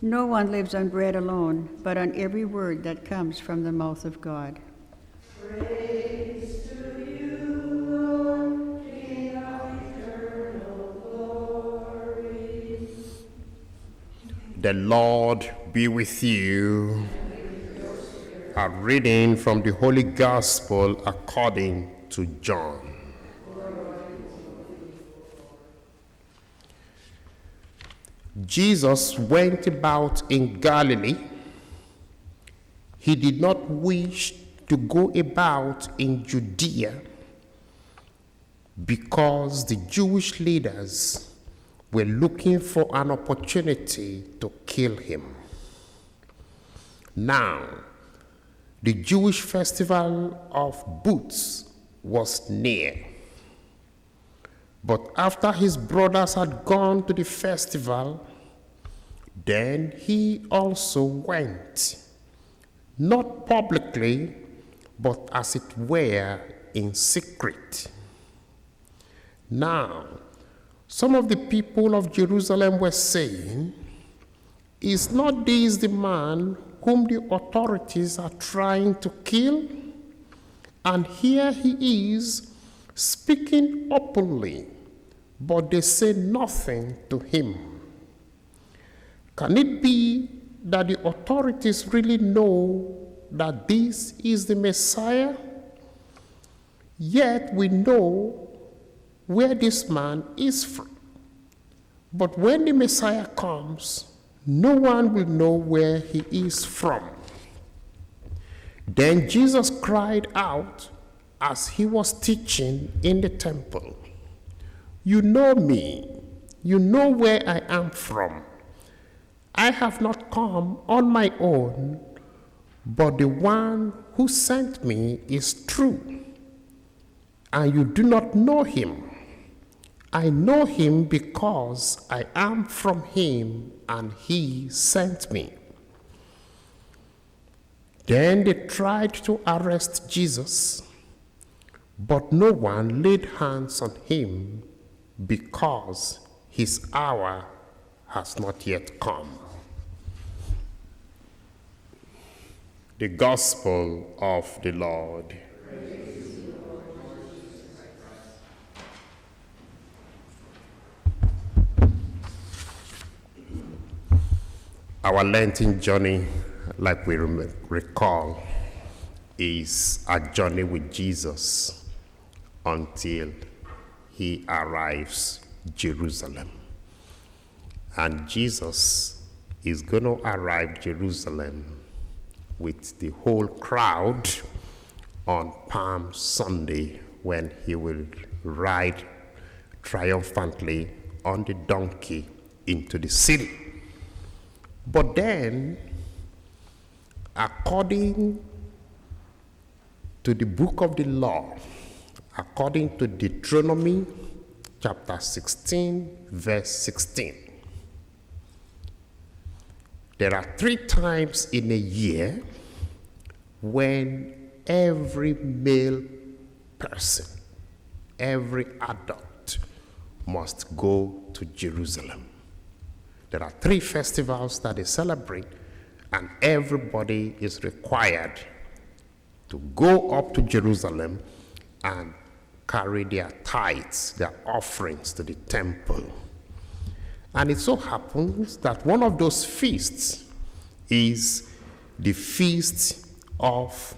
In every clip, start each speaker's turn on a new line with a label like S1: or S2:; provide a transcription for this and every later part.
S1: No one lives on bread alone, but on every word that comes from the mouth of God.
S2: Praise to you, Lord, King of eternal glory.
S3: The Lord be with you. A reading from the Holy Gospel according to John. Jesus went about in Galilee. He did not wish to go about in Judea because the Jewish leaders were looking for an opportunity to kill him. Now, the Jewish festival of booths was near. But after his brothers had gone to the festival, then he also went, not publicly, but as it were in secret. Now, some of the people of Jerusalem were saying, "Is not this the man whom the authorities are trying to kill? And here he is speaking openly, but they say nothing to him. Can it be that the authorities really know that this is the Messiah? Yet we know where this man is from. But when the Messiah comes, no one will know where he is from." Then Jesus cried out as he was teaching in the temple, "You know me, you know where I am from. I have not come on my own, but the one who sent me is true. And you do not know him. I know him because I am from him, and he sent me." Then they tried to arrest Jesus, but no one laid hands on him because his hour has not yet come. The Gospel of the Lord. Our Lenten journey, like we recall, is a journey with Jesus until he arrives Jerusalem. And Jesus is going to arrive Jerusalem with the whole crowd on Palm Sunday, when he will ride triumphantly on the donkey into the city. But then, according to the book of the law, according to Deuteronomy chapter 16, verse 16, there are 3 times in a year when every male person, every adult, must go to Jerusalem. There are 3 festivals that they celebrate, and everybody is required to go up to Jerusalem and carry their tithes, their offerings to the temple. And it so happens that one of those feasts is the Feast of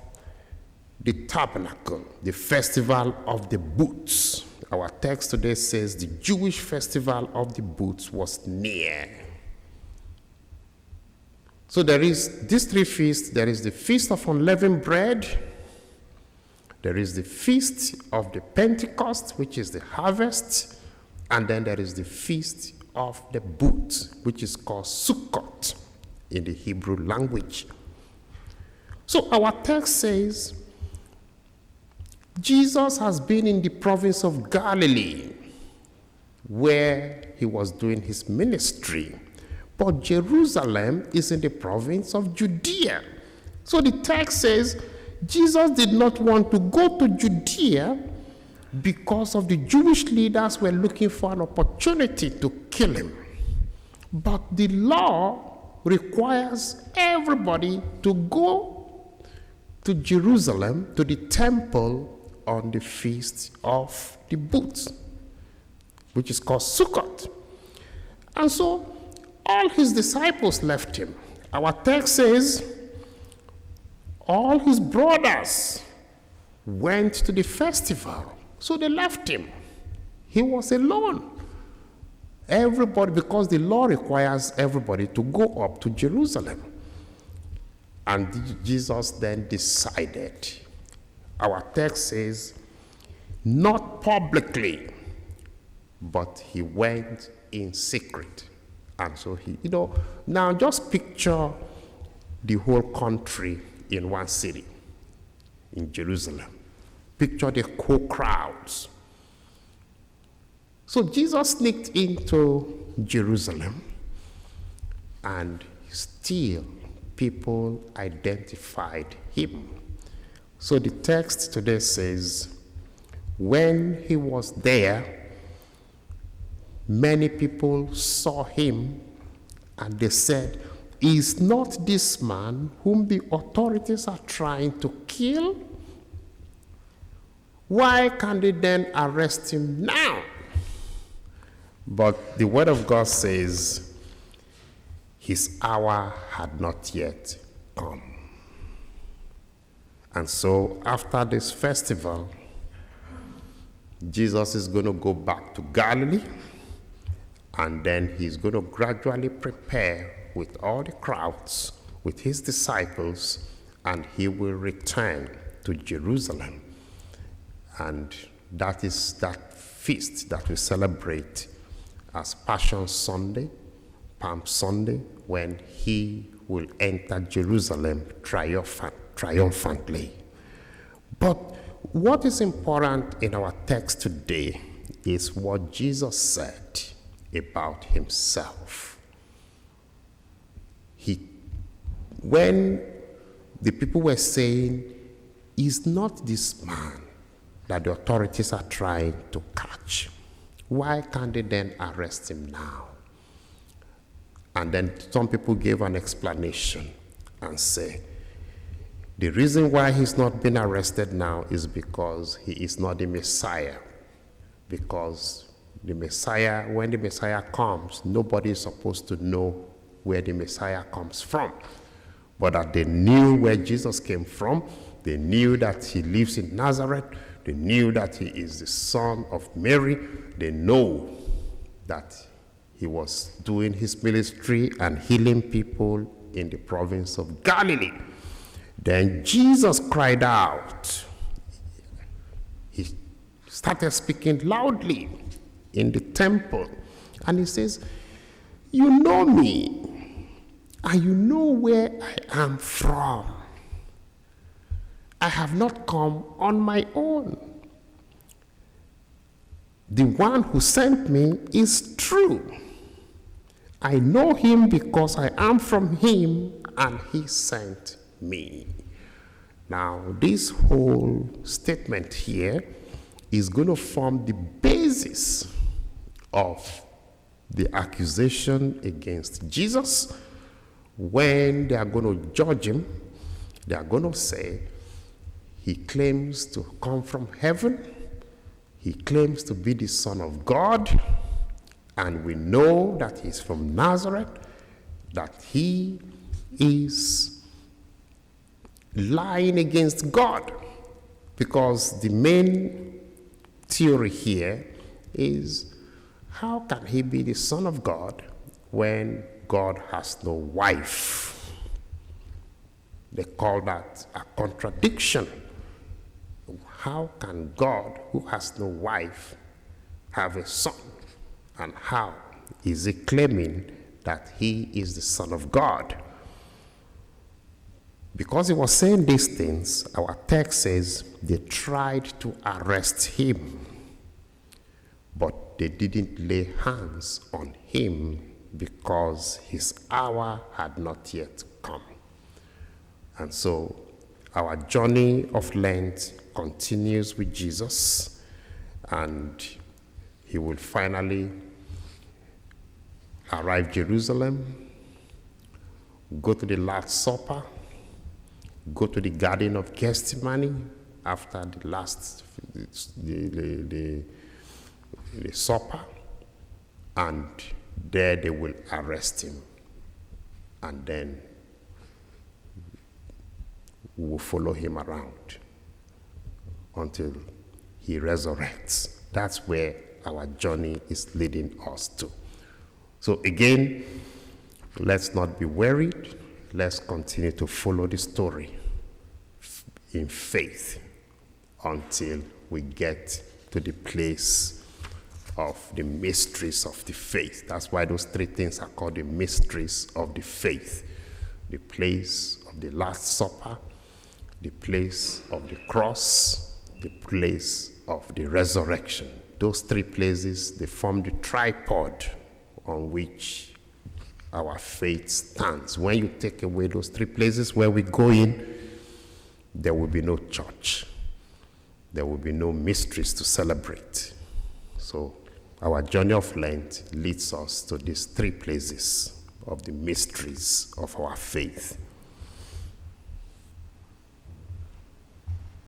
S3: the Tabernacle, the Festival of the Booths. Our text today says the Jewish Festival of the Booths was near. So there is these 3 feasts. There is the Feast of Unleavened Bread. There is the Feast of the Pentecost, which is the harvest. And then there is the Feast of the Booths, which is called Sukkot in the Hebrew language. So our text says, Jesus has been in the province of Galilee, where he was doing his ministry. But Jerusalem is in the province of Judea. So the text says, Jesus did not want to go to Judea because of the Jewish leaders were looking for an opportunity to kill him. But the law requires everybody to go to Jerusalem, to the temple on the Feast of the Booths, which is called Sukkot. And so all his disciples left him. Our text says all his brothers went to the festival, so they left him. He was alone. Everybody, because the law requires everybody to go up to Jerusalem. And Jesus then decided. Our text says, not publicly, but he went in secret. And so he, now just picture the whole country in one city, in Jerusalem. Picture the whole crowds. So Jesus sneaked into Jerusalem, and still people identified him. So the text today says, when he was there, many people saw him, and they said, is not this man whom the authorities are trying to kill? Why can't they then arrest him now? But the word of God says, his hour had not yet come. And so after this festival, Jesus is going to go back to Galilee, and then he's going to gradually prepare with all the crowds, with his disciples, and he will return to Jerusalem. And that is that feast that we celebrate as Passion Sunday, Palm Sunday, when he will enter Jerusalem triumphantly. But what is important in our text today is what Jesus said about himself. When the people were saying, is not this man that the authorities are trying to catch? Why can't they then arrest him now? And then some people gave an explanation and say, the reason why he's not been arrested now is because he is not the Messiah. Because the Messiah, when the Messiah comes, nobody is supposed to know where the Messiah comes from. But that they knew where Jesus came from. They knew that he lives in Nazareth. They knew that he is the son of Mary. They know that he was doing his ministry and healing people in the province of Galilee. Then Jesus cried out. He started speaking loudly in the temple. And he says, you know me, and you know where I am from. I have not come on my own. The one who sent me is true. I know him because I am from him, and he sent me. Now, this whole statement here is going to form the basis of the accusation against Jesus. When they are going to judge him, they are going to say, he claims to come from heaven, he claims to be the Son of God, and we know that he's from Nazareth, that he is lying against God. Because the main theory here is, how can he be the Son of God when God has no wife? They call that a contradiction. How can God, who has no wife, have a son? And how is he claiming that he is the Son of God? Because he was saying these things, our text says they tried to arrest him, but they didn't lay hands on him because his hour had not yet come. And so our journey of Lent continues with Jesus, and he will finally arrive Jerusalem, go to the Last Supper, go to the Garden of Gethsemane after the last the supper, and there they will arrest him, and then we will follow him around until he resurrects. That's where our journey is leading us to. So again, let's not be worried. Let's continue to follow the story in faith until we get to the place of the mysteries of the faith. That's why those three things are called the mysteries of the faith. The place of the Last Supper, the place of the cross, the place of the resurrection. Those three places, they form the tripod on which our faith stands. When you take away those three places where we go in, there will be no church. There will be no mysteries to celebrate. So our journey of Lent leads us to these three places of the mysteries of our faith.